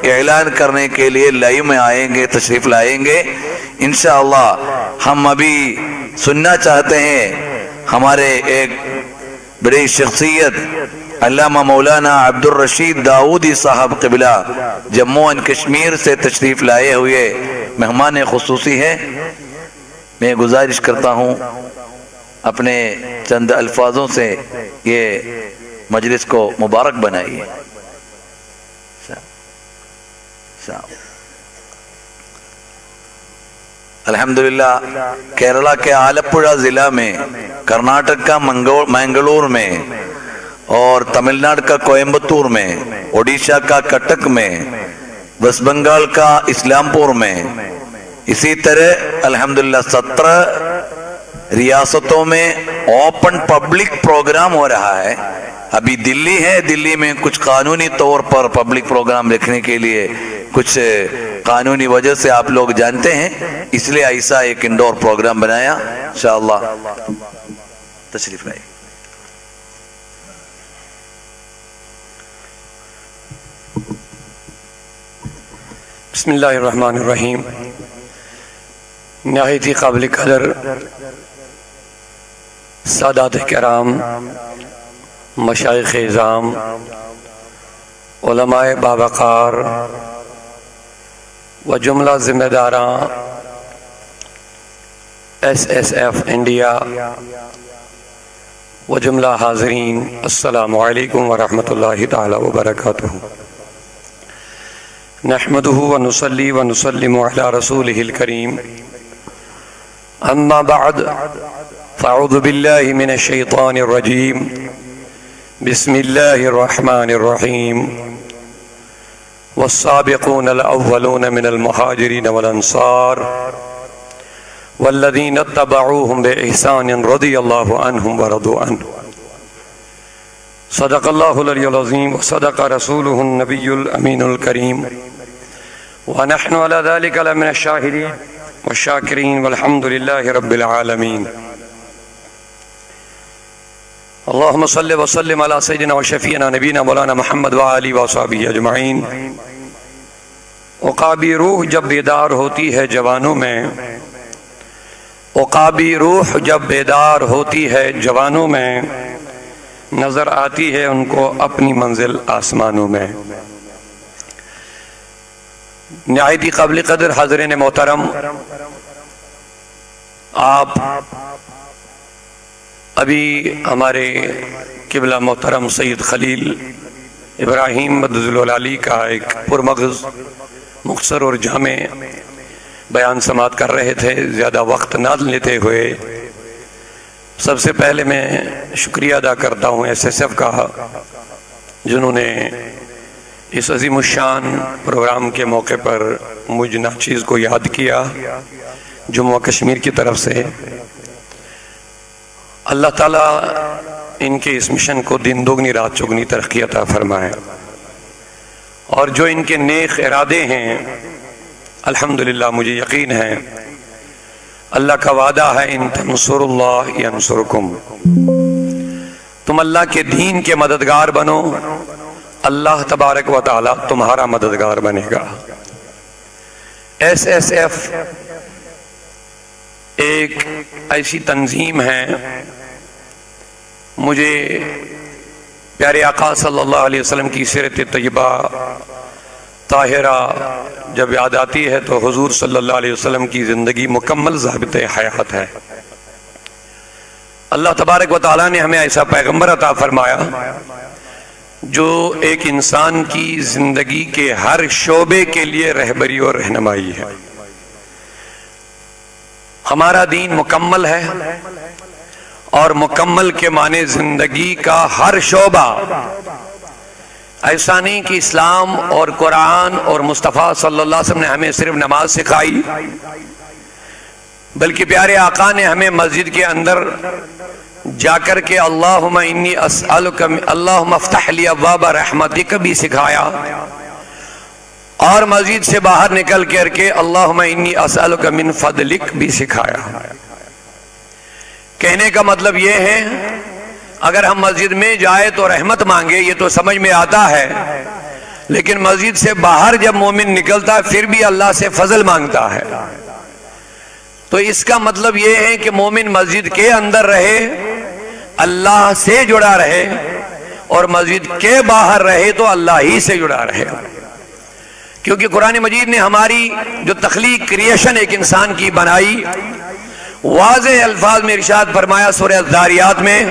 اعلان کرنے کے لیے لائیو میں آئیں گے، تشریف لائیں گے انشاءاللہ۔ ہم ابھی سننا چاہتے ہیں ہمارے ایک بڑی شخصیت علامہ مولانا عبدالرشید داؤدی صاحب قبلہ جموں اینڈ کشمیر سے تشریف لائے ہوئے مہمان خصوصی ہیں۔ میں گزارش کرتا ہوں اپنے چند الفاظوں سے یہ مجلس کو مبارک بنائیے۔ الحمدللہ کیرلا کے آلپڑا ضلع میں، کرناٹک کا منگلور میں، اور تمل ناڈو کا کوئمبتور میں، اوڈیشہ کا کٹک میں، ویسٹ بنگال کا اسلام پور میں، اسی طرح الحمدللہ 17 ریاستوں میں اوپن پبلک پروگرام ہو رہا ہے۔ ابھی دلی ہے، دلی میں کچھ قانونی طور پر پبلک پروگرام رکھنے کے لیے کچھ قانونی وجہ سے آپ لوگ جانتے ہیں، اس لیے ایسا ایک انڈور پروگرام بنایا۔ انشاءاللہ تشریف لائے۔ بسم اللہ الرحمن الرحیم۔ نہایت ہی قابل قدر سادات کرام، مشائخ اعظام، علماء باوقار و جملہ ذمہ داراں SSF انڈیا و جملہ حاضرین، السلام علیکم ورحمۃ اللہ تعالی وبرکاتہ۔ نحمده ونصلي ونسلم على رسوله الكريم، أما بعد، فأعوذ بالله من الشيطان الرجيم، بسم الله الرحمن الرحيم، والسابقون الأولون من المهاجرين والأنصار والذين اتبعوهم بإحسان رضي الله عنهم ورضوا عنه، صدق الله العلي العظيم وصدق رسوله النبي الأمين الكريم، ونحن على ذلك لمن الشاهدين والشاكرين والحمد لله رب العالمين۔ اللهم صل وسلم على سيدنا وشفيعنا نبينا مولانا محمد وآلہ وصحبہ اجمعین۔ عقابی روح جب بیدار ہوتی ہے جوانوں میں، عقابی روح جب بیدار ہوتی ہے جوانوں میں، نظر آتی ہے ان کو اپنی منزل آسمانوں میں۔ نہایت ہی قابل قدر حاضرین محترم، آپ ابھی ہمارے قبلہ محترم سید خلیل ابراہیم مدظل العلی کا ایک پرمغز مختصر اور جامع بیان سماعت کر رہے تھے۔ زیادہ وقت نہ لیتے ہوئے سب سے پہلے میں شکریہ ادا کرتا ہوں SSF کا، جنہوں نے اس عظیم الشان پروگرام کے موقع پر مجھ ناچیز کو یاد کیا جموں کشمیر کی طرف سے۔ اللہ تعالیٰ ان کے اس مشن کو دن دگنی رات چگنی ترقی عطا فرمائے، اور جو ان کے نیک ارادے ہیں الحمدللہ مجھے یقین ہے اللہ کا وعدہ ہے، ان تنصر اللہ ینصرکم، تم اللہ کے دین کے مددگار بنو، اللہ تبارک و تعالی تمہارا مددگار بنے گا۔ SSF ایک ایسی تنظیم ہے، مجھے پیارے آقا صلی اللہ علیہ وسلم کی سیرت طیبہ طاہرہ جب یاد آتی ہے تو حضور صلی اللہ علیہ وسلم کی زندگی مکمل ضابط حیات ہے۔ اللہ تبارک و تعالیٰ نے ہمیں ایسا پیغمبر عطا فرمایا جو ایک انسان کی زندگی کے ہر شعبے کے لیے رہبری اور رہنمائی ہے۔ ہمارا دین مکمل ہے، اور مکمل کے معنی زندگی کا ہر شعبہ۔ ایسا نہیں کہ اسلام اور قرآن اور مصطفیٰ صلی اللہ علیہ وسلم نے ہمیں صرف نماز سکھائی، بلکہ پیارے آقا نے ہمیں مسجد کے اندر جا کر کے اللہم انی اسألک اللہم افتح لی ابواب رحمتک بھی سکھایا، اور مسجد سے باہر نکل کر کے اللہم انی اسألک من فضلک بھی سکھایا۔ کہنے کا مطلب یہ ہے اگر ہم مسجد میں جائے تو رحمت مانگے، یہ تو سمجھ میں آتا ہے، لیکن مسجد سے باہر جب مومن نکلتا ہے پھر بھی اللہ سے فضل مانگتا ہے. تو اس کا مطلب یہ ہے کہ مومن مسجد کے اندر رہے، اللہ سے جڑا رہے، اور مسجد کے باہر رہے تو اللہ ہی سے جڑا رہے. کیونکہ قرآن مجید نے ہماری جو تخلیق کریشن ایک انسان کی بنائی، واضح الفاظ میں ارشاد فرمایا سورہ الذاریات میں،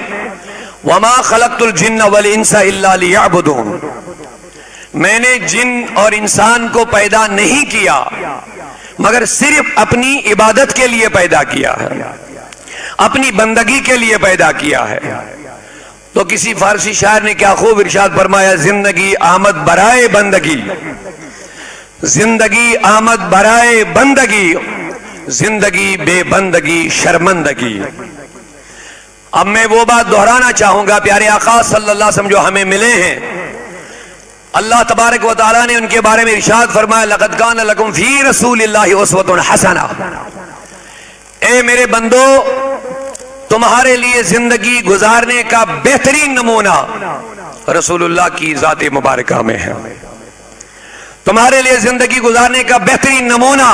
وَمَا خَلَقْتُ الْجِنَّ وَالْإِنسَ إِلَّا لِيَعْبُدُونَ، میں نے جن اور انسان کو پیدا نہیں کیا مگر صرف اپنی عبادت کے لیے پیدا کیا ہے، اپنی بندگی کے لیے پیدا کیا ہے. تو کسی فارسی شاعر نے کیا خوب ارشاد فرمایا، زندگی آمد برائے بندگی، زندگی آمد برائے بندگی، زندگی بے بندگی شرمندگی. اب میں وہ بات دہرانا چاہوں گا، پیارے آقا صلی اللہ علیہ وسلم جو ہمیں ملے ہیں، اللہ تبارک و تعالیٰ نے ان کے بارے میں ارشاد فرمایا، لَقَدْ كَانَ لَكُمْ فِي رَسُولِ اللَّهِ أُسْوَةٌ حَسَنَةٌ، اے میرے بندو تمہارے لیے زندگی گزارنے کا بہترین نمونہ رسول اللہ کی ذات مبارکہ میں ہے. تمہارے لیے زندگی گزارنے کا بہترین نمونہ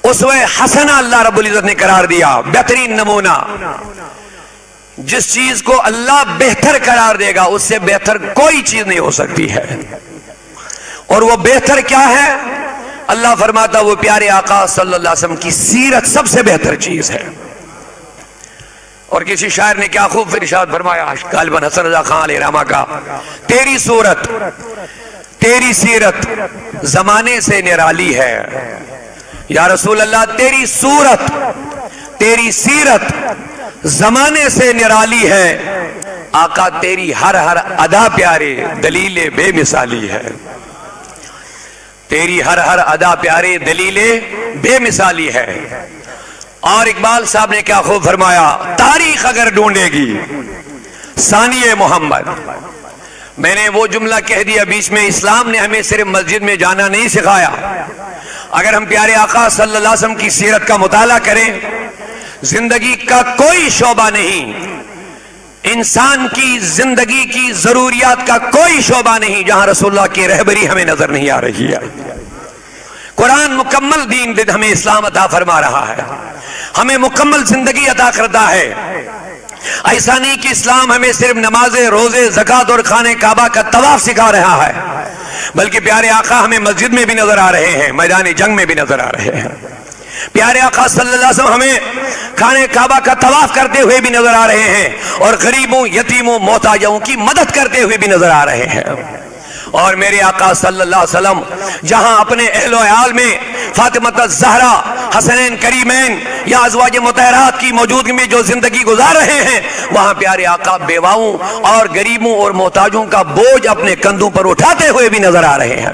اسوہ حسنہ اللہ رب العزت نے قرار دیا. بہترین نمونہ، جس چیز کو اللہ بہتر قرار دے گا اس سے بہتر کوئی چیز نہیں ہو سکتی ہے. اور وہ بہتر کیا ہے؟ اللہ فرماتا وہ پیارے آقا صلی اللہ علیہ وسلم کی سیرت سب سے بہتر چیز ہے. اور کسی شاعر نے کیا خوب ارشاد فرمایا، غالباً حسن رضا خان علیہ رحمہ کا، تیری صورت تیری سیرت زمانے سے نرالی ہے. یا رسول اللہ تیری صورت تیری سیرت زمانے سے نرالی ہے، آقا تیری ہر ہر ادا پیارے دلیل بے مثالی ہے. تیری ہر ہر ادا پیارے دلیل بے مثالی ہے. اور اقبال صاحب نے کیا خوب فرمایا، تاریخ اگر ڈھونڈے گی ثانی محمد. میں نے وہ جملہ کہہ دیا بیچ میں، اسلام نے ہمیں صرف مسجد میں جانا نہیں سکھایا. اگر ہم پیارے آقا صلی اللہ علیہ وسلم کی سیرت کا مطالعہ کریں، زندگی کا کوئی شعبہ نہیں، انسان کی زندگی کی ضروریات کا کوئی شعبہ نہیں جہاں رسول اللہ کی رہبری ہمیں نظر نہیں آ رہی ہے. قرآن مکمل دین ہمیں اسلام عطا فرما رہا ہے، ہمیں مکمل زندگی عطا کرتا ہے. ایسا نہیں کہ اسلام ہمیں صرف نمازیں، روزے، زکوٰۃ اور خانہ کعبہ کا طواف سکھا رہا ہے، بلکہ پیارے آقا ہمیں مسجد میں بھی نظر آ رہے ہیں، میدان جنگ میں بھی نظر آ رہے ہیں. پیارے آقا صلی اللہ علیہ وسلم ہمیں خانہ کعبہ کا طواف کرتے ہوئے بھی نظر آ رہے ہیں، اور غریبوں، یتیموں، محتاجوں کی مدد کرتے ہوئے بھی نظر آ رہے ہیں. اور میرے آقا صلی اللہ علیہ وسلم جہاں اپنے اہل و عیال میں فاطمہ الزہرا، حسنین کریمین یا ازواج مطہرات کی موجودگی میں جو زندگی گزار رہے ہیں، وہاں پیارے آقا بیواؤں اور غریبوں اور محتاجوں کا بوجھ اپنے کندھوں پر اٹھاتے ہوئے بھی نظر آ رہے ہیں.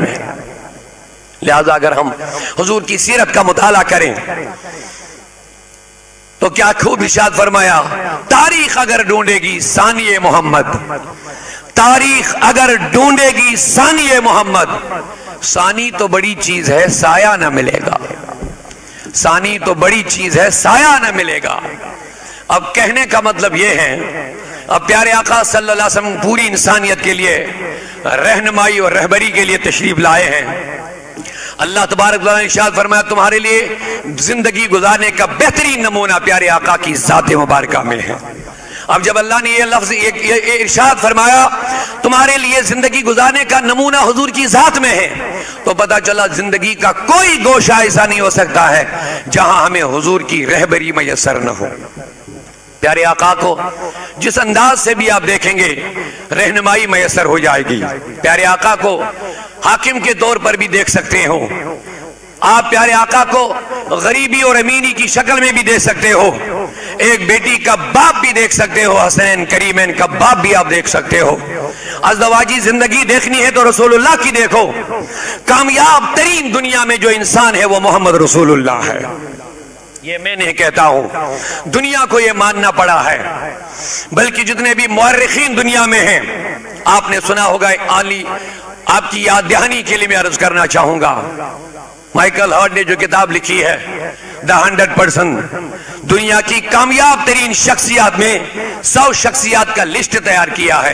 لہذا اگر ہم حضور کی سیرت کا مطالعہ کریں تو کیا خوب ارشاد فرمایا، تاریخ اگر ڈھونڈے گی ثانی محمد، تاریخ اگر ڈھونڈے گی ثانی محمد. ثانی تو بڑی چیز ہے، سایہ نہ ملے گا. ثانی تو بڑی چیز ہے، سایہ نہ ملے گا. اب کہنے کا مطلب یہ ہے، اب پیارے آقا صلی اللہ علیہ وسلم پوری انسانیت کے لیے رہنمائی اور رہبری کے لیے تشریف لائے ہیں. اللہ تبارک و تعالیٰ نے ارشاد فرمایا تمہارے لیے زندگی گزارنے کا بہترین نمونہ پیارے آقا کی ذات مبارکہ میں ہے. اب جب اللہ نے یہ لفظ یہ ارشاد فرمایا تمہارے لیے زندگی گزارنے کا نمونہ حضور کی ذات میں ہے، تو پتہ چلا زندگی کا کوئی گوشہ ایسا نہیں ہو سکتا ہے جہاں ہمیں حضور کی رہبری میسر نہ ہو. پیارے آقا کو جس انداز سے بھی آپ دیکھیں گے رہنمائی میسر ہو جائے گی. پیارے آقا کو حاکم کے طور پر بھی دیکھ سکتے ہو آپ، پیارے آقا کو غریبی اور امینی کی شکل میں بھی دیکھ سکتے ہو، ایک بیٹی کا باپ بھی دیکھ سکتے ہو، حسنین کریمین کا باپ بھی آپ دیکھ سکتے ہو. ازدواجی زندگی دیکھنی ہے تو رسول اللہ کی دیکھو. کامیاب ترین دنیا میں جو انسان ہے وہ محمد رسول اللہ ہے. یہ میں نہیں کہتا ہوں، دنیا کو یہ ماننا پڑا ہے، بلکہ جتنے بھی مورخین دنیا میں ہیں آپ نے سنا ہوگا. آپ کی یاد دہانی کے لیے میں عرض کرنا چاہوں گا، مائیکل ہارٹ نے جو کتاب لکھی ہے دا 100%، دنیا کی کامیاب ترین شخصیات میں 100 شخصیات کا لسٹ تیار کیا ہے.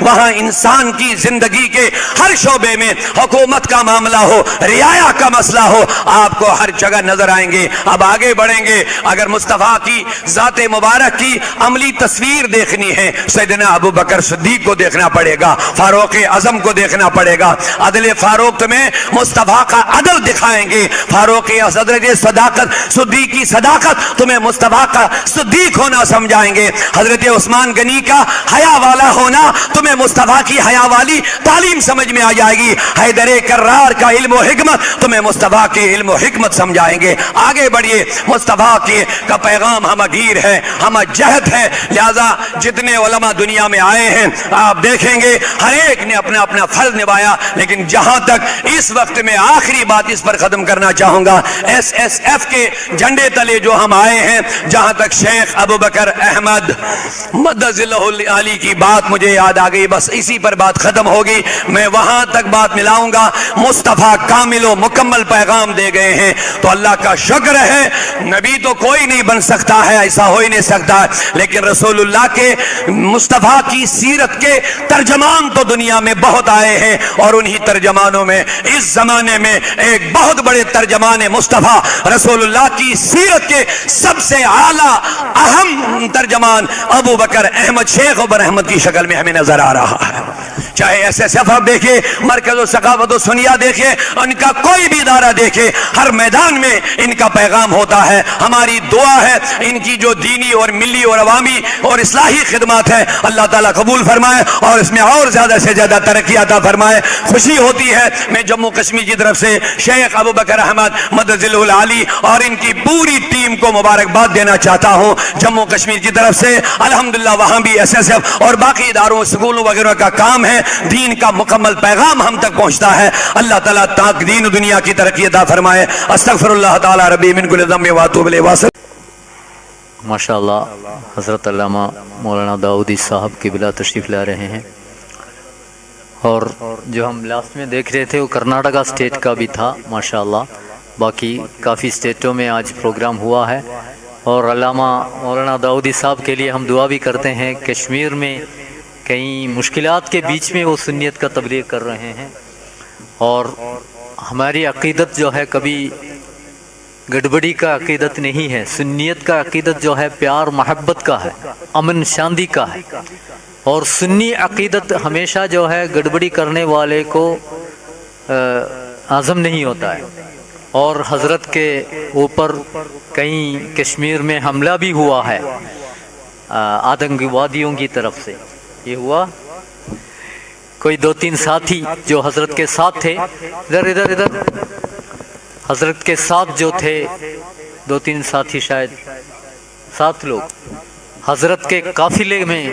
وہاں انسان کی زندگی کے ہر شعبے میں حکومت کا معاملہ ہو, رعایا کا مسئلہ ہو, آپ کو ہر جگہ نظر آئیں گے. اب آگے بڑھیں گے. اگر مصطفیٰ کی ذات مبارک کی عملی تصویر دیکھنی ہے, سیدنا ابو بکر صدیق کو دیکھنا پڑے گا, فاروق اعظم کو دیکھنا پڑے گا. عدل فاروق تمہیں مصطفیٰ کا عدل دکھائیں گے, فاروق حضرت صداقت صدیق کی صداقت تمہیں مصطفیٰ کا صدیق ہونا سمجھائیں گے. حضرت عثمان غنی کا حیا والا ہونا تمہیں مصطفیٰ کی حیا والی تعلیم سمجھ میں آ جائے گی. حیدر کرار کا علم و حکمت تمہیں مصطفیٰ کے علم و حکمت سمجھائیں گے. آگے بڑھیے. مصطفیٰ کا پیغام ہم گیر ہے, ہم جہد ہے. لہذا جتنے علماء دنیا میں آئے ہیں آپ دیکھیں گے ہر ایک نے اپنا اپنا فرض نبھایا. لیکن جہاں تک اس وقت میں آخری بات اس پر ختم کرنا چاہوں گا, ایس ایس ایف کے جھنڈے تلے جو ہم آئے ہیں, جہاں تک شیخ ابو بکر احمد مدظ اللہ علی کی بات مجھے یاد آ گئی, بس اسی پر بات ختم ہوگی. میں وہاں تک بات ملاؤں گا. مصطفیٰ کامل و مکمل پیغام دے گئے ہیں تو اللہ کا شکر ہے. نبی تو کوئی نہیں بن سکتا ہے, ایسا ہو ہی نہیں سکتا, لیکن رسول اللہ کے مصطفیٰ کی سیرت کے ترجمان تو دنیا میں بہت آئے ہیں, اور انہی ترجمانوں میں اس زمانے میں ایک بہت بڑے ترجمان مصطفیٰ رسول اللہ کی سیرت کے سب سے اعلیٰ اہم ترجمان ابو بکر احمد شیخ عمر احمد کی شکل میں ہمیں نظر آ رہا ہے. چاہے ایس ایس ایف آپ دیکھیں, مرکز و ثقافت و سنیا دیکھیں, ان کا کوئی بھی ادارہ دیکھیں, ہر میدان میں ان کا پیغام ہوتا ہے. ہماری دعا ہے ان کی جو دینی اور ملی اور عوامی اور اصلاحی خدمات ہے اللہ تعالیٰ قبول فرمائے اور اس میں اور زیادہ سے زیادہ ترقی عطا فرمائے. خوشی ہوتی ہے میں جموں کشمیر کی طرف سے شیخ ابو بکر احمد مدظ اللہ علی اور ان کی پوری ٹیم کو مبارکباد دینا چاہتا ہوں. جموں کشمیر کی طرف سے الحمدللہ وہاں بھی ایس ایس ایف اور باقی اداروں سکولوں وغیرہ کا کام ہے, دین کا مکمل پیغام ہم تک پہنچتا ہے. اللہ تعالیٰ تاک دین و دنیا کی ترقی عطا فرمائے. استغفر اللہ تعالیٰ ربی من کل ذنب واتوب الیہ. ماشاءاللہ حضرت علامہ مولانا داؤدی صاحب کی بلا تشریف لا رہے ہیں, اور جو ہم لاسٹ میں دیکھ رہے تھے وہ کرناٹکا اسٹیٹ کا بھی تھا. ماشاءاللہ باقی کافی اسٹیٹوں میں آج پروگرام ہوا ہے, اور علامہ مولانا داؤدی صاحب کے لیے ہم دعا بھی کرتے ہیں. کشمیر میں کئی مشکلات کے بیچ میں وہ سنیت کا تبلیغ کر رہے ہیں, اور ہماری عقیدت جو ہے کبھی گڑبڑی کا عقیدت نہیں ہے. سنیت کا عقیدت جو ہے پیار محبت کا ہے, امن شاندی کا ہے, اور سنی عقیدت ہمیشہ جو ہے گڑبڑی کرنے والے کو عزم نہیں ہوتا ہے. اور حضرت کے اوپر کہیں کشمیر میں حملہ بھی ہوا ہے آتنکوادیوں کی طرف سے. یہ ہوا کوئی 2-3 ساتھی جو حضرت کے ساتھ تھے, ادھر حضرت کے ساتھ جو تھے 2-3 ساتھی, شاید 7 لوگ, حضرت کے قافلے میں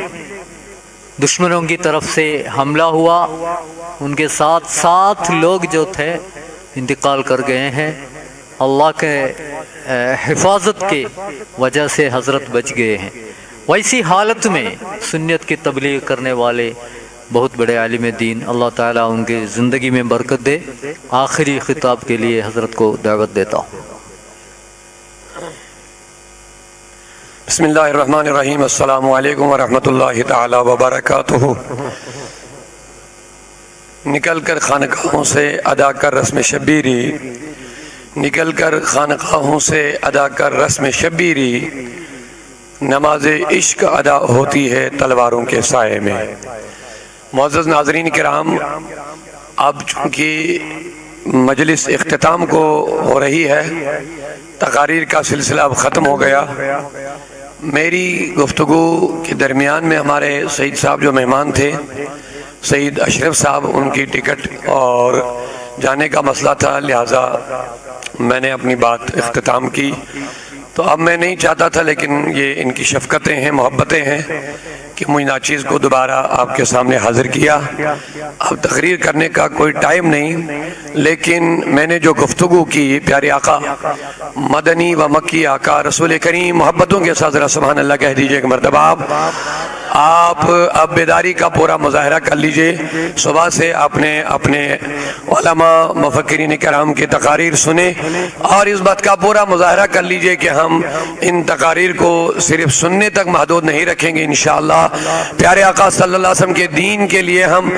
دشمنوں کی طرف سے حملہ ہوا. ان کے ساتھ 7 لوگ جو تھے انتقال کر گئے ہیں. اللہ کے حفاظت کے وجہ سے حضرت بچ گئے ہیں. ویسی حالت میں سنت کی تبلیغ کرنے والے بہت بڑے عالم دین, اللہ تعالیٰ ان کی زندگی میں برکت دے. آخری خطاب کے لیے حضرت کو دعوت دیتا ہوں. بسم اللہ الرحمن الرحیم. السلام علیکم ورحمۃ اللہ تعالی وبرکاتہ. نکل کر خانقاہوں سے ادا کر رسم شبیری, نکل کر خانقاہوں سے ادا کر رسم شبیری, نماز عشق ادا ہوتی ہے تلواروں کے سائے میں. معزز ناظرین کرام, اب چونکہ مجلس اختتام کو ہو رہی ہے, تقاریر کا سلسلہ اب ختم ہو گیا. میری گفتگو کے درمیان میں ہمارے سعید صاحب جو مہمان تھے, سعید اشرف صاحب, ان کی ٹکٹ اور جانے کا مسئلہ تھا, لہٰذا میں نے اپنی بات اختتام کی. تو اب میں نہیں چاہتا تھا, لیکن یہ ان کی شفقتیں ہیں, محبتیں ہیں کہ مجھ ناچیز کو دوبارہ آپ کے سامنے حاضر کیا. اب تقریر کرنے کا کوئی ٹائم نہیں, لیکن میں نے جو گفتگو کی پیارے آقا مدنی و مکی آقا رسول کریم محبتوں کے ساتھ ذرا سبحان اللہ کہہ دیجئے ایک مرتبہ. آپ اب بیداری کا پورا مظاہرہ کر لیجئے. صبح سے اپنے علماء مفکرین کرام کی تقاریر سنیں اور اس بات کا پورا مظاہرہ کر لیجئے کہ ہم ان تقاریر کو صرف سننے تک محدود نہیں رکھیں گے انشاءاللہ. پیارے آقا صلی اللہ علیہ وسلم کے دین کے لیے ہم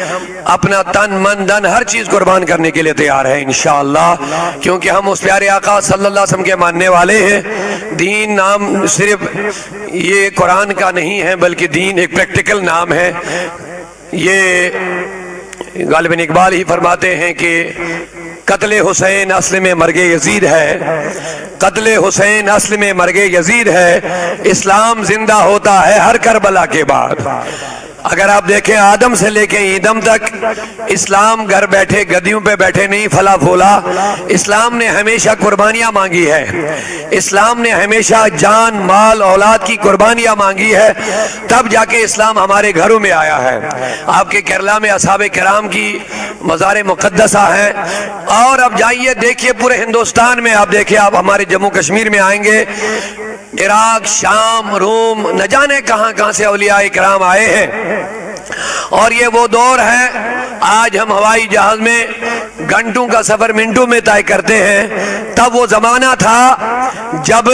اپنا تن من دن ہر چیز قربان کرنے کے لیے تیار ہیں انشاءاللہ، کیونکہ ہم اس پیارے آقا صلی اللہ علیہ وسلم کے ماننے والے ہیں. دین نام صرف یہ قرآن کا نہیں ہے بلکہ دین ایک پریکٹیکل نام ہے. یہ غالباً اقبال ہی فرماتے ہیں کہ قتل حسین اصل میں مرگ یزید ہے، قتل حسین اصل میں مرگ یزید ہے، اسلام زندہ ہوتا ہے ہر کربلا کے بعد. اگر آپ دیکھیں آدم سے لے کے ایدم تک اسلام گھر بیٹھے گدیوں پہ بیٹھے نہیں پھلا پھولا. اسلام نے ہمیشہ قربانیاں مانگی ہے، اسلام نے ہمیشہ جان مال اولاد کی قربانیاں مانگی ہے، تب جا کے اسلام ہمارے گھروں میں آیا ہے. آپ کے کیرلا میں اصحاب کرام کی مزار مقدسہ ہیں، اور اب جائیے دیکھیے پورے ہندوستان میں، آپ دیکھیے آپ ہمارے جموں کشمیر میں آئیں گے، عراق، شام، روم، نہ جانے کہاں کہاں سے اولیاء کرام آئے ہیں. اور یہ وہ دور ہے، آج ہم ہوائی جہاز میں گھنٹوں کا سفر منٹوں میں طے کرتے ہیں. تب وہ زمانہ تھا جب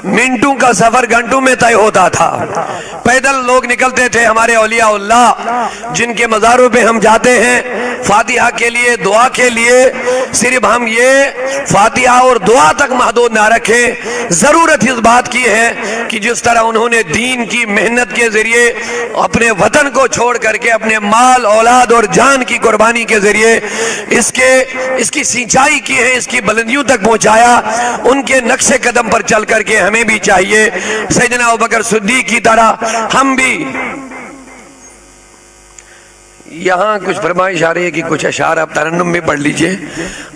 منٹوں کا سفر گھنٹوں میں طے ہوتا تھا. پیدل لوگ نکلتے تھے ہمارے اولیاء اللہ جن کے مزاروں پہ ہم جاتے ہیں فاتحہ کے لیے، دعا کے لیے. صرف ہم یہ فاتحہ اور دعا تک محدود نہ رکھیں، ضرورت اس بات کی ہے کہ جس طرح انہوں نے دین کی محنت کے ذریعے اپنے وطن کو چھوڑ کر کے اپنے مال اولاد اور جان کی قربانی کے ذریعے اس کی سینچائی کی ہے، اس کی بلندیوں تک پہنچایا، ان کے نقش قدم پر چل کر کے ہمیں بھی چاہیے سیدنا ابوبکر صدیق کی طرح ہم بھی. یہاں کچھ فرمائش آ رہی ہے کہ کچھ اشعار آپ ترنم میں پڑھ لیجئے.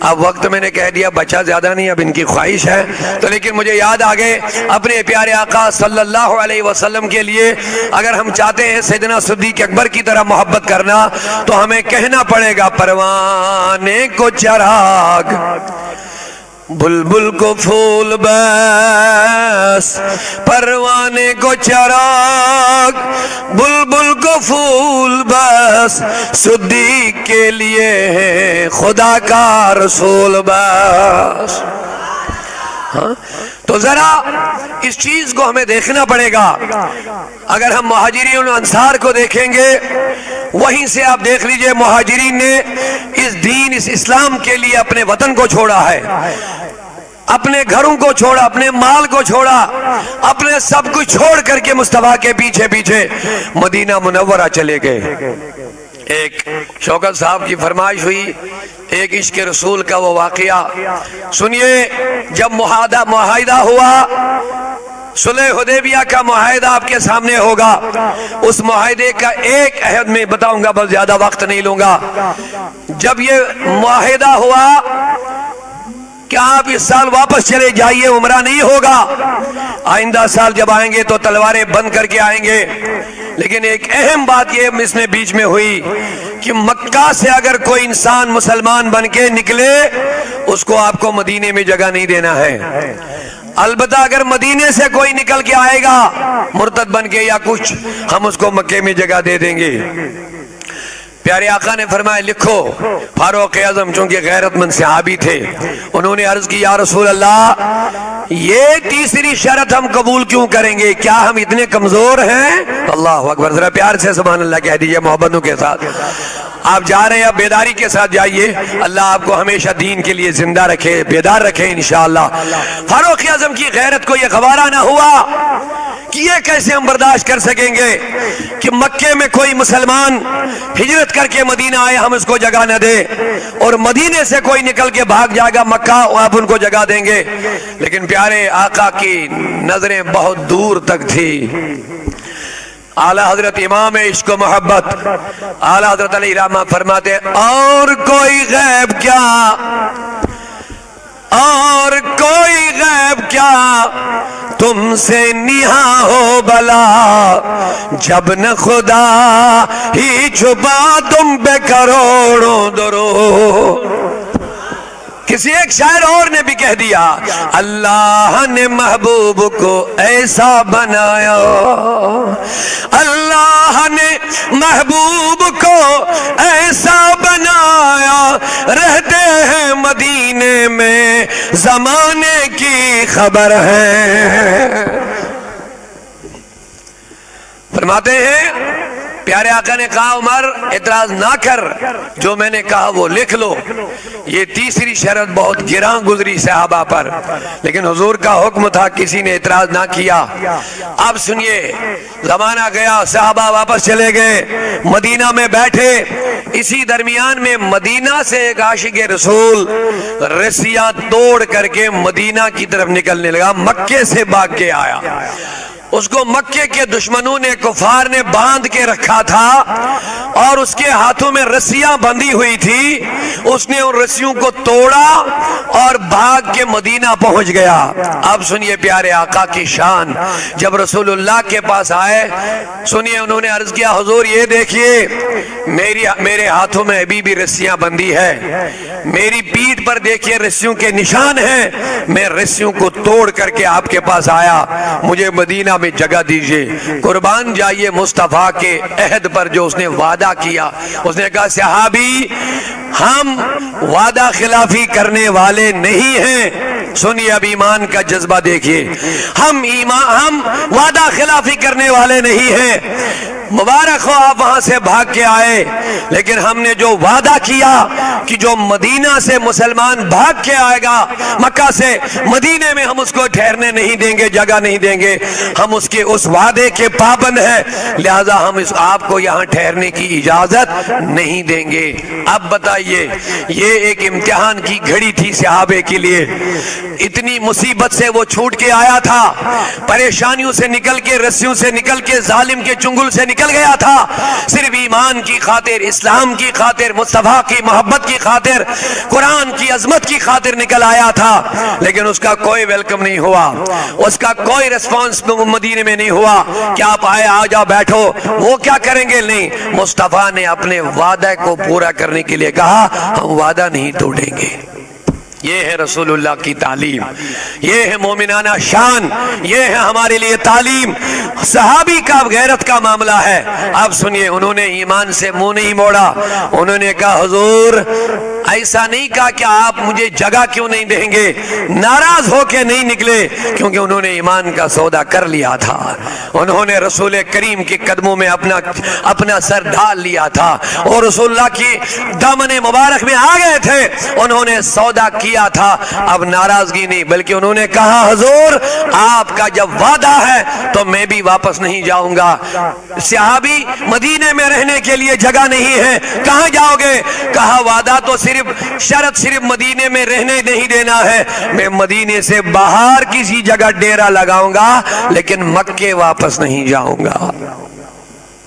اب وقت میں نے کہہ دیا بچہ زیادہ نہیں، اب ان کی خواہش ہے تو، لیکن مجھے یاد آ گئے اپنے پیارے آقا صلی اللہ علیہ وسلم کے لیے اگر ہم چاہتے ہیں سیدنا صدیق اکبر کی طرح محبت کرنا تو ہمیں کہنا پڑے گا پروانے کو چراغ، بلبل کو پھول بس، پروانے کو چراغ، بلبل کو پھول بس، صدیق کے لیے ہے خدا کا رسول بس. ہاں تو ذرا اس چیز کو ہمیں دیکھنا پڑے گا. اگر ہم مہاجرین و انصار کو دیکھیں گے، وہیں سے آپ دیکھ لیجئے مہاجرین نے اس دین اس اسلام کے لیے اپنے وطن کو چھوڑا ہے، اپنے گھروں کو چھوڑا، اپنے مال کو چھوڑا، اپنے سب کچھ چھوڑ کر کے مصطفیٰ کے پیچھے پیچھے مدینہ منورہ چلے گئے. ایک شوکت صاحب کی فرمائش ہوئی ایک عشق رسول کا وہ واقعہ سنیے. جب معاہدہ ہوا، صلح حدیبیہ کا معاہدہ آپ کے سامنے ہوگا. اس معاہدے کا ایک عہد میں بتاؤں گا، بس زیادہ وقت نہیں لوں گا. جب یہ معاہدہ ہوا کہ آپ اس سال واپس چلے جائیے، عمرہ نہیں ہوگا، آئندہ سال جب آئیں گے تو تلواریں بند کر کے آئیں گے. لیکن ایک اہم بات یہ اس میں بیچ میں ہوئی کہ مکہ سے اگر کوئی انسان مسلمان بن کے نکلے اس کو آپ کو مدینے میں جگہ نہیں دینا ہے. البتہ اگر مدینے سے کوئی نکل کے آئے گا مرتد بن کے یا کچھ، ہم اس کو مکے میں جگہ دے دیں گے. پیارے آقا نے فرمایا لکھو. فاروق اعظم چونکہ غیرت مند صحابی تھے، انہوں نے عرض کی یا رسول اللہ یہ تیسری شرط ہم قبول کیوں کریں گے، کیا ہم اتنے کمزور ہیں؟ اللہ اکبر، ذرا پیار سے سبحان اللہ کہہ دیجئے محبتوں کے ساتھ. آپ جا رہے ہیں بیداری کے ساتھ جائیے، اللہ آپ کو ہمیشہ دین کے لیے زندہ رکھے، بیدار رکھے انشاءاللہ. فاروق اعظم کی غیرت کو یہ گوارا نہ ہوا کہ یہ کیسے ہم برداشت کر سکیں گے کہ مکے میں کوئی مسلمان ہجرت کر کے مدینہ آئے ہم اس کو جگہ نہ دیں، اور مدینے سے کوئی نکل کے بھاگ جائے گا مکہ آپ ان کو جگہ دیں گے. لیکن پیارے آقا کی نظریں بہت دور تک تھی. اعلیٰ حضرت امام عشق و محبت اعلیٰ حضرت علیہ رحمہ فرماتے اور کوئی غیب کیا، اور کوئی غیب کیا تم سے نہاں ہو بلا، جب نہ خدا ہی چھپا تم پہ کروڑوں درود. کسی ایک شاعر اور نے بھی کہہ دیا اللہ نے محبوب کو ایسا بنایا، اللہ نے محبوب کو ایسا بنایا، رہتے ہیں مدینے میں زمانے کی خبر ہے۔ فرماتے ہیں پیارے آقا نے کہا عمر اعتراض نہ کر، جو میں نے کہا وہ لکھ لو۔ یہ تیسری شرط بہت گراں گزری صحابہ پر، لیکن حضور کا حکم تھا، کسی نے اعتراض نہ کیا۔ اب سنیے، زمانہ گیا، صحابہ واپس چلے گئے، مدینہ میں بیٹھے۔ اسی درمیان میں مدینہ سے ایک عاشق رسول رسیاں توڑ کر کے مدینہ کی طرف نکلنے لگا، مکے سے بھاگ کے آیا۔ اس کو مکے کے دشمنوں نے، کفار نے باندھ کے رکھا تھا اور اس کے ہاتھوں میں رسیاں بندھی ہوئی تھی۔ اس نے ان رسیوں کو توڑا اور بھاگ کے مدینہ پہنچ گیا۔ اب سنیے پیارے آقا کی شان، جب رسول اللہ کے پاس آئے، سنیے انہوں نے عرض کیا حضور یہ دیکھیے میرے ہاتھوں میں ابھی بھی رسیاں بندھی ہے، میری پیٹھ پر دیکھیے رسیوں کے نشان ہیں، میں رسیوں کو توڑ کر کے آپ کے پاس آیا، مجھے مدینہ میں جگہ دیجئے۔ قربان جائیے مصطفیٰ کے عہد پر جو اس نے وعدہ کیا۔ اس نے کہا صحابی ہم وعدہ خلافی کرنے والے نہیں ہیں۔ سنیے اب ایمان کا جذبہ دیکھیے، ہم وعدہ خلافی کرنے والے نہیں ہیں۔ مبارک ہو آپ وہاں سے بھاگ کے آئے، لیکن ہم نے جو وعدہ کیا کہ جو مدینہ سے مسلمان بھاگ کے آئے گا مکہ سے، مدینے میں ہم اس کو ٹھہرنے نہیں دیں گے، جگہ نہیں دیں گے، ہم اس کے اس وعدے کے پابند ہیں، لہذا ہم آپ کو یہاں ٹھہرنے کی اجازت نہیں دیں گے۔ اب بتائیے، یہ ایک امتحان کی گھڑی تھی صحابے کے لیے، اتنی مصیبت سے وہ چھوٹ کے آیا تھا، پریشانیوں سے نکل کے، رسیوں سے نکل کے، ظالم کے چنگل سے نکل گیا تھا، صرف ایمان کی خاطر، اسلام کی خاطر، مصطفیٰ کی محبت کی خاطر، قرآن کی عظمت کی خاطر نکل آیا تھا، لیکن اس کا کوئی ویلکم نہیں ہوا، اس کا کوئی ریسپانس مدینے میں نہیں ہوا کہ آپ آئے، آ جاؤ بیٹھو، وہ کیا کریں گے؟ نہیں، مصطفیٰ نے اپنے وعدے کو پورا کرنے کے لیے کہا ہم وعدہ نہیں توڑیں گے۔ یہ ہے رسول اللہ کی تعلیم، یہ ہے مومنانہ شان، یہ ہے ہمارے لیے تعلیم۔ صحابی کا غیرت کا معاملہ ہے۔ اب سنیے، انہوں نے ایمان سے منہ نہیں موڑا، انہوں نے کہا حضور ایسا نہیں کہا کہ آپ مجھے جگہ کیوں نہیں دیں گے، ناراض ہو کے نہیں نکلے، کیونکہ انہوں نے ایمان کا سودا کر لیا تھا، انہوں نے رسول کریم کے قدموں میں اپنا سر ڈال لیا تھا اور رسول اللہ کی دامن مبارک میں آ گئے تھے، انہوں نے سودا کیا تھا۔ اب ناراضگی نہیں، بلکہ انہوں نے کہا حضور آپ کا جب وعدہ ہے تو میں بھی واپس نہیں جاؤں گا۔ صحابی مدینے میں رہنے کے لیے جگہ نہیں ہے، کہاں جاؤ گے؟ کہا وعدہ تو شرط صرف مدینے میں رہنے نہیں دینا ہے، میں مدینے سے باہر کسی جگہ ڈیرا لگاؤں گا، لیکن مکے واپس نہیں جاؤں گا،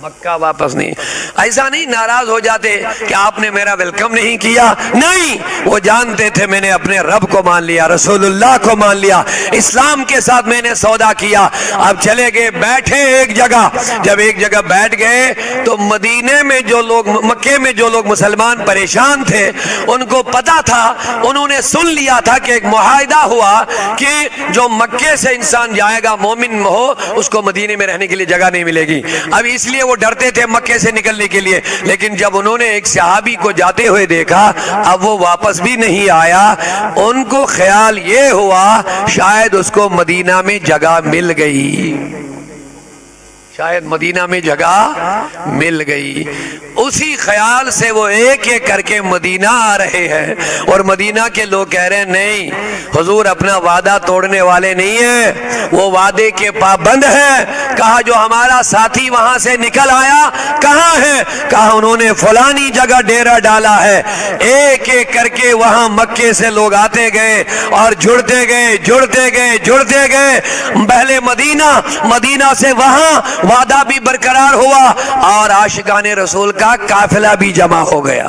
مکہ واپس نہیں۔ ایسا نہیں ناراض ہو جاتے کہ آپ نے میرا ویلکم نہیں کیا، نہیں، وہ جانتے تھے میں نے اپنے رب کو مان لیا، رسول اللہ کو مان لیا، اسلام کے ساتھ میں نے سودا کیا۔ اب چلے گئے، بیٹھے ایک جگہ، جب ایک جگہ بیٹھ گئے تو مدینے میں جو لوگ، مکے میں جو لوگ مسلمان پریشان تھے ان کو پتا تھا، انہوں نے سن لیا تھا کہ ایک معاہدہ ہوا کہ جو مکے سے انسان جائے گا مومن ہو، اس کو مدینے میں رہنے کے لیے جگہ نہیں ملے گی۔ اب اس لیے وہ ڈرتے تھے مکے سے نکلنے کے لیے، لیکن جب انہوں نے ایک صحابی کو جاتے ہوئے دیکھا، اب وہ واپس بھی نہیں آیا، ان کو خیال یہ ہوا شاید اس کو مدینہ میں جگہ مل گئی، شاید مدینہ میں جگہ مل گئی۔ اسی خیال سے وہ ایک ایک کر کے مدینہ آ رہے ہیں، اور مدینہ کے لوگ کہہ رہے ہیں نہیں حضور اپنا وعدہ توڑنے والے نہیں ہیں، وہ وعدے کے پابند ہیں۔ کہا جو ہمارا ساتھی وہاں سے نکل آیا کہاں ہے؟ کہا انہوں نے فلانی جگہ ڈیرا ڈالا ہے۔ ایک ایک کر کے وہاں مکے سے لوگ آتے گئے اور جڑتے گئے، پہلے مدینہ سے وہاں وعدہ بھی برقرار ہوا اور عاشقان رسول کا قافلہ بھی جمع ہو گیا۔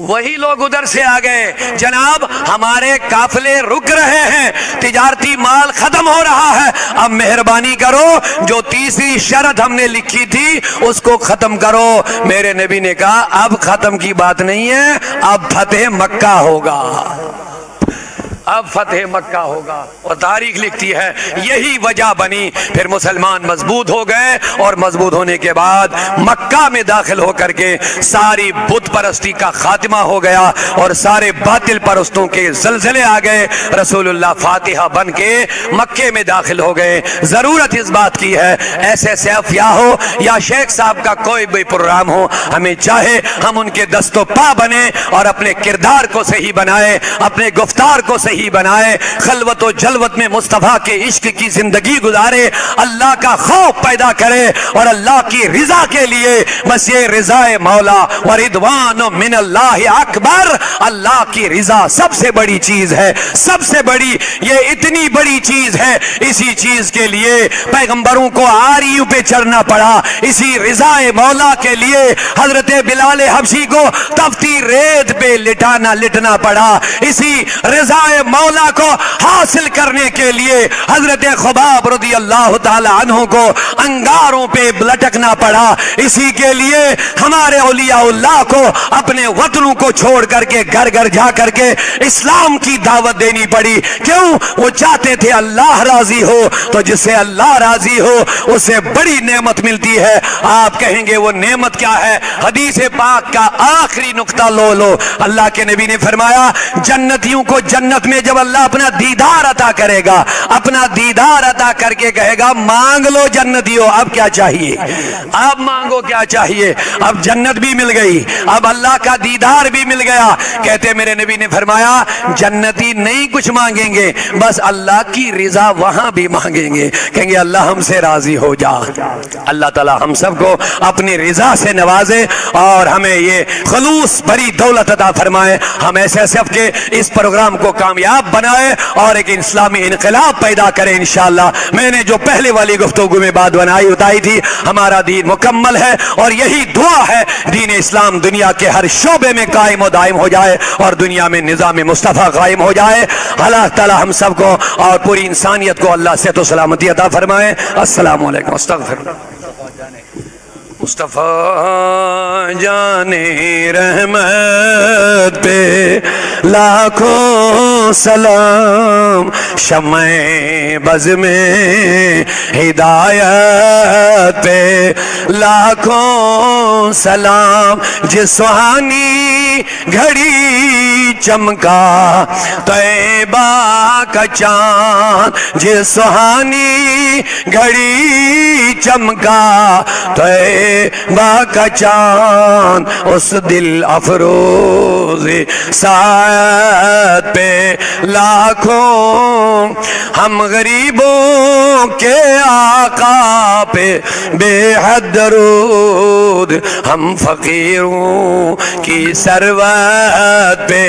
وہی لوگ ادھر سے آ گئے، جناب ہمارے قافلے رک رہے ہیں، تجارتی مال ختم ہو رہا ہے، اب مہربانی کرو جو تیسری شرط ہم نے لکھی تھی اس کو ختم کرو۔ میرے نبی نے کہا اب ختم کی بات نہیں ہے، اب فتح مکہ ہوگا، اب فتح مکہ ہوگا۔ اور تاریخ لکھتی ہے یہی وجہ بنی، پھر مسلمان مضبوط ہو گئے، اور مضبوط ہونے کے بعد مکہ میں داخل ہو کر کے ساری بت پرستی کا خاتمہ ہو گیا اور سارے باطل پرستوں کے زلزلے آ گئے، رسول اللہ فاتحہ بن کے مکے میں داخل ہو گئے۔ ضرورت اس بات کی ہے ایسے سیفیا ہو یا شیخ صاحب کا کوئی بھی پروگرام ہو، ہمیں چاہے ہم ان کے دست و پا بنے اور اپنے کردار کو صحیح بنائے، اپنے گفتار کو صحیح بنائے، خلوت و جلوت میں مصطفیٰ کے عشق کی زندگی گزارے، اللہ کا خوف پیدا کرے اور اللہ کی رضا کے لیے بس یہ رضا مولا و رضوان من اللہ اکبر، اللہ کی رضا سب سے بڑی چیز ہے، سب سے بڑی، یہ اتنی بڑی چیز ہے، اسی چیز کے لیے پیغمبروں کو آریوں پہ چڑھنا پڑا، اسی رضا مولا کے لیے حضرت بلال حبشی کو تفتی ریت پہ لٹنا پڑا، اسی رضا مولا کو حاصل کرنے کے لیے حضرت خباب رضی اللہ تعالی عنہ کو انگاروں پہ لٹکنا پڑا، اسی کے لیے ہمارے اولیاء اللہ کو اپنے وطنوں کو چھوڑ کر کے گھر گھر جا کر کے اسلام کی دعوت دینی پڑی۔ کیوں؟ وہ چاہتے تھے اللہ راضی ہو، تو جس سے اللہ راضی ہو اسے بڑی نعمت ملتی ہے۔ آپ کہیں گے وہ نعمت کیا ہے؟ حدیث پاک کا آخری نقطہ لو، اللہ کے نبی نے فرمایا جنتیوں کو جنت میں جب اللہ اپنا دیدار عطا کرے گا، اپنا دیدار عطا کر کے کہے گا مانگ لو جنتیوں، اب کیا چاہیے؟ اب مانگو کیا چاہیے؟ اب جنت بھی مل گئی، اب اللہ کا دیدار بھی مل گیا۔ کہتے میرے نبی نے فرمایا جنتی نہیں کچھ مانگیں گے، بس اللہ کی رضا وہاں بھی مانگیں گے، کہیں گے اللہ ہم سے راضی ہو جا۔ اللہ تعالی ہم سب کو اپنی رضا سے نوازے اور ہمیں یہ خلوص بھری دولت عطا فرمائے، ہم ایسے صف کے اس پروگرام کو کامیاب بنائے اور ایک اسلامی انقلاب پیدا کرے انشاءاللہ۔ میں نے جو پہلے والی گفتگو میں بات بتائی تھی، ہمارا دین مکمل ہے اور یہی دعا ہے دین اسلام دنیا کے ہر شعبے میں قائم و دائم ہو جائے اور دنیا میں نظام مصطفیٰ قائم ہو جائے۔ اللہ تعالی ہم سب کو اور پوری انسانیت کو اللہ صحت و سلامتی عطا فرمائے۔ السلام علیکم۔ استغفر مصطفیٰ جان رحمت پہ لاکھوں سلام، شمع بز میں ہدایت پہ لاکھوں سلام، جس سہانی گھڑی چمکا طیبہ کا چاند، جس سہانی گھڑی چمکا طیبہ کا چاند، اس دل افروز ساعت پہ لاکھوں ہم غریبوں کے آقا پہ بے حد درود، ہم فقیروں کی ثروت پہ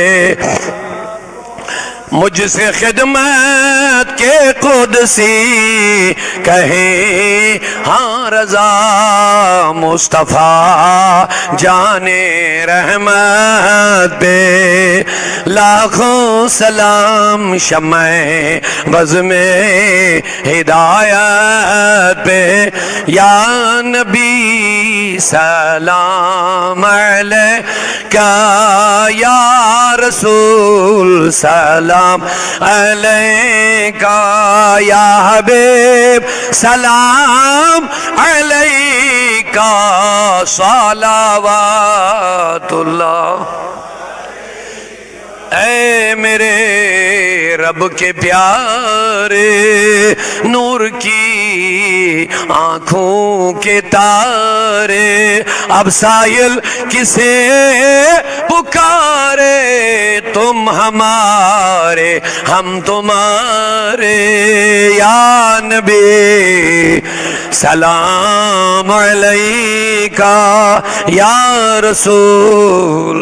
مجھ سے خدمت کے قدسی کہیں ہاں رضا مصطفیٰ جان رحمت پہ لاکھوں سلام، شمع بز میں ہدایت پہ یا نبی سلام علیکہ، یا رسول سلام علیکہ، یا حبیب سلام علیکہ، صلوات اللہ۔ اے میرے رب کے پیارے، نور کی آنکھوں کے تارے، اب سائل کسے پکارے، تم ہمارے ہم تمہارے، یا نبی سلام علیکہ، یا رسول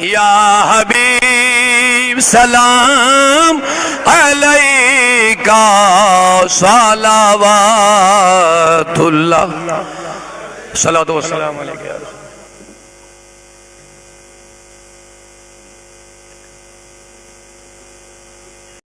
یا حبیب سلام علیکہ، صلوات اللہ۔ صلوات و سلام علیکہ۔